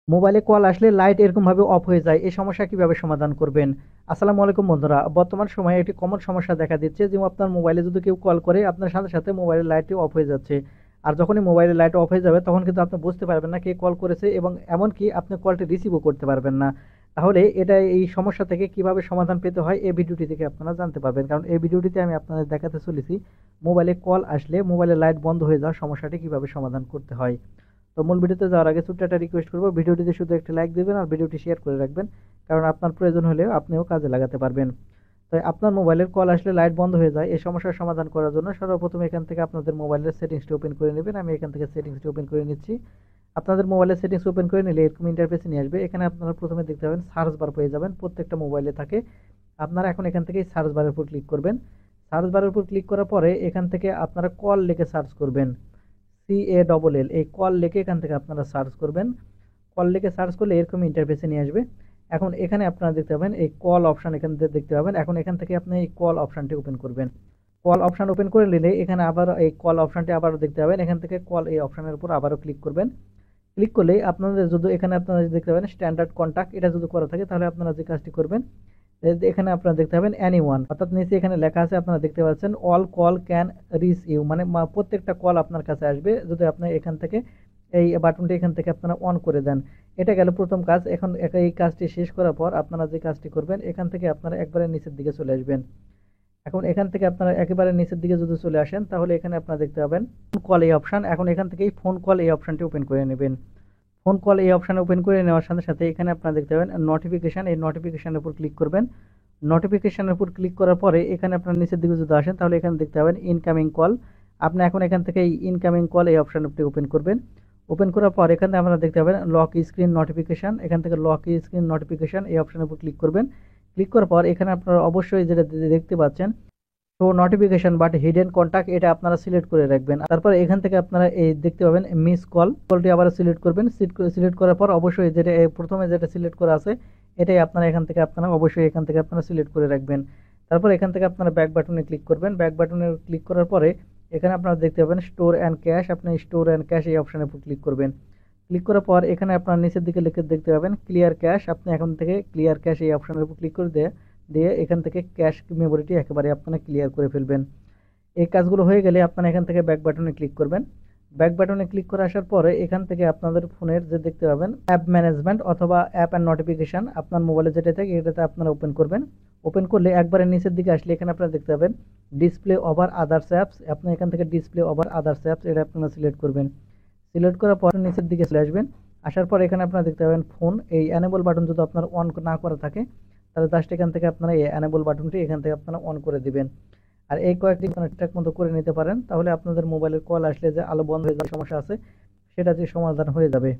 মোবাইলে কল আসলে লাইট এরকম ভাবে অফ হয়ে যায়, এই সমস্যা কিভাবে সমাধান করবেন? আসসালামু আলাইকুম বন্ধুরা, বর্তমান সময়ে একটি কমন সমস্যা দেখা দিচ্ছে যে আপনার মোবাইলে যদি কেউ কল করে আপনার সাথে সাথে মোবাইলের লাইটটি অফ হয়ে যাচ্ছে। আর যখনই মোবাইলের লাইট অফ হয়ে যাবে তখন কিন্তু আপনি বুঝতে পারবেন না কে কল করেছে, এবং এমনকি আপনি কলটি রিসিভও করতে পারবেন না। তাহলে এই সমস্যা থেকে কিভাবে সমাধান পেতে হয় এই ভিডিওটি থেকে আপনারা জানতে পারবেন, কারণ এই ভিডিওটিতে আমি আপনাদের দেখাতে চলেছি মোবাইলে কল আসলে মোবাইলের লাইট বন্ধ হয়ে যাওয়ার সমস্যাটি কিভাবে সমাধান করতে হয়। তো মূল ভিডিওতে যাওয়ার আগে ছোট্ট একটা রিকোয়েস্ট করবো, ভিডিওটিতে শুধু একটা লাইক দিবেন আর ভিডিওটি শেয়ার করে রাখবেন, কারণ আপনার প্রয়োজন হলেও আপনিও কাজে লাগাতে পারবেন। তাই আপনার মোবাইলের কল আসলে লাইট বন্ধ হয়ে যায়, এই সমস্যার সমাধান করার জন্য সর্বপ্রথম এখান থেকে আপনাদের মোবাইলের সেটিংসটি ওপেন করে নেবেন। আমি এখান থেকে সেটিংসটি ওপেন করে নিচ্ছি। আপনাদের মোবাইলের সেটিংস ওপেন করে নিলে এরকম ইন্টারফেসে নিয়ে আসবে। এখানে আপনারা প্রথমে দেখতে পাবেন সার্চ বার পেয়ে যাবেন, প্রত্যেকটা মোবাইলে থাকে। আপনারা এখন এখান থেকে সার্চ বারের উপর ক্লিক করবেন। সার্চ বারের উপর ক্লিক করার পরে এখান থেকে আপনারা কল লিখে সার্চ করবেন। CALL, এই কল লিখে এখান থেকে আপনারা সার্চ করবেন। কল লিখে সার্চ করলে এরকম ইন্টারফেসে নিয়ে আসবে। এখন এখানে আপনারা দেখতে পাবেন এই কল অপশন, এখান থেকে দেখতে পাবেন। এখন এখান থেকে আপনি এই কল অপশনটি ওপেন করবেন। কল অপশন ওপেন করে নিলে এখানে আবার এই কল অপশনটি আবারও দেখতে পাবেন। এখান থেকে কল এই অপশনের উপর আবারও ক্লিক করবেন। ক্লিক করলে আপনাদের যদি এখানে আপনারা দেখতে পাবেন স্ট্যান্ডার্ড কন্টাক্ট, এটা যদি করা থাকে তাহলে আপনারা যে কাজটি করবেন, এখানে আপনারা দেখতে পাবেন এনিওয়ান, অর্থাৎ নিচে এখানে লেখা আছে আপনারা দেখতে পাচ্ছেন all call can reach you, মানে প্রত্যেকটা কল আপনার কাছে আসবে যদি আপনি এখান থেকে এই বাটনটি এখান থেকে আপনারা অন করে দেন। এটা গেল প্রথম কাজ। এখন এই কাজটি শেষ করার পর আপনারা যে কাজটি করবেন, এখান থেকে আপনারা একবারে নিচের দিকে চলে আসবেন। এখন এখান থেকে আপনারা একেবারে নিচের দিকে যদি চলে আসেন তাহলে এখানে আপনারা দেখতে পাবেন ফোন কল এই অপশন। এখন এখান থেকেই ফোন কল এই অপশনটি ওপেন করে নেবেন। ফোন কল এই অপশানে ওপেন করে নেওয়ার সাথে সাথে এখানে আপনারা দেখতে পাবেন নোটিফিকেশান, এই নোটিফিকেশানের উপর ক্লিক করবেন। নোটিফিকেশানের উপর ক্লিক করার পরে এখানে আপনার নিচের দিকে যদি আসেন তাহলে এখানে দেখতে পাবেন ইনকামিং কল। আপনি এখন এখান থেকে এই ইনকামিং কল এই অপশানটি ওপেন করবেন। ওপেন করার পর এখানে আপনারা দেখতে পাবেন লক স্ক্রিন নোটিফিকেশান, এখান থেকে লক স্ক্রিন নোটিফিকেশান এই অপশানের উপর ক্লিক করবেন। ক্লিক করার পর এখানে আপনারা অবশ্যই যেটা দেখতে পাচ্ছেন show notification but hidden contact, এটা আপনারা সিলেক্ট করে রাখবেন। তারপর এখান থেকে আপনারা এই দেখতে পাবেন মিস কলটি আবার সিলেক্ট করবেন। সিলেক্ট করার পর অবশ্যই যেটা প্রথমে যেটা সিলেক্ট করা আছে এটাই আপনারা অবশ্যই এখান থেকে আপনারা সিলেক্ট করে রাখবেন। তারপর এখান থেকে আপনারা ব্যাক বাটনে ক্লিক করবেন। ব্যাক বাটনে ক্লিক করার পরে এখানে আপনারা দেখতে পাবেন স্টোর অ্যান্ড ক্যাশ, আপনি স্টোর অ্যান্ড ক্যাশ এই অপশনের উপর ক্লিক করবেন। ক্লিক করার পর এখানে আপনারা নিচের দিকে লিখে দেখতে পাবেন ক্লিয়ার ক্যাশ, আপনি এখন থেকে ক্লিয়ার ক্যাশ এই অপশনের উপর ক্লিক করে দিয়ে এখান থেকে ক্যাশ মেমোরিটি একেবারে আপনারা ক্লিয়ার করে ফেলবেন। এই কাজগুলো হয়ে গেলে আপনারা এখান থেকে ব্যাক বাটনে ক্লিক করবেন। ব্যাক বাটনে ক্লিক করে আসার পরে এখান থেকে আপনাদের ফোনের যে দেখতে পাবেন অ্যাপ ম্যানেজমেন্ট অথবা অ্যাপ অ্যান্ড নোটিফিকেশান, আপনার মোবাইলে যেটা থাকে এটাতে আপনারা ওপেন করবেন। ওপেন করলে একবারে নিচের দিকে আসলে এখানে আপনারা দেখতে পাবেন ডিসপ্লে ওভার আদার্স অ্যাপস, আপনি এখান থেকে ডিসপ্লে ওভার আদার্স অ্যাপস এটা আপনারা সিলেক্ট করবেন। সিলেক্ট করার পর নিচের দিকে চলে আসবেন। আসার পর এখানে আপনারা দেখতে পাবেন ফোন, এই অ্যানেবল বাটন যদি আপনার অন না করা থাকে তাহলে জাস্ট এখান থেকে আপনারা এই অ্যানেবল বাটনটি এখান থেকে আপনারা অন করে দিবেন। আর এই কয়েকটি ঠিকঠাক মতো করে নিতে পারেন তাহলে আপনাদের মোবাইলের কল আসলে যে আলো বন্ধ হয়ে যাওয়ার সমস্যা আছে সেটা যে সমাধান হয়ে যাবে।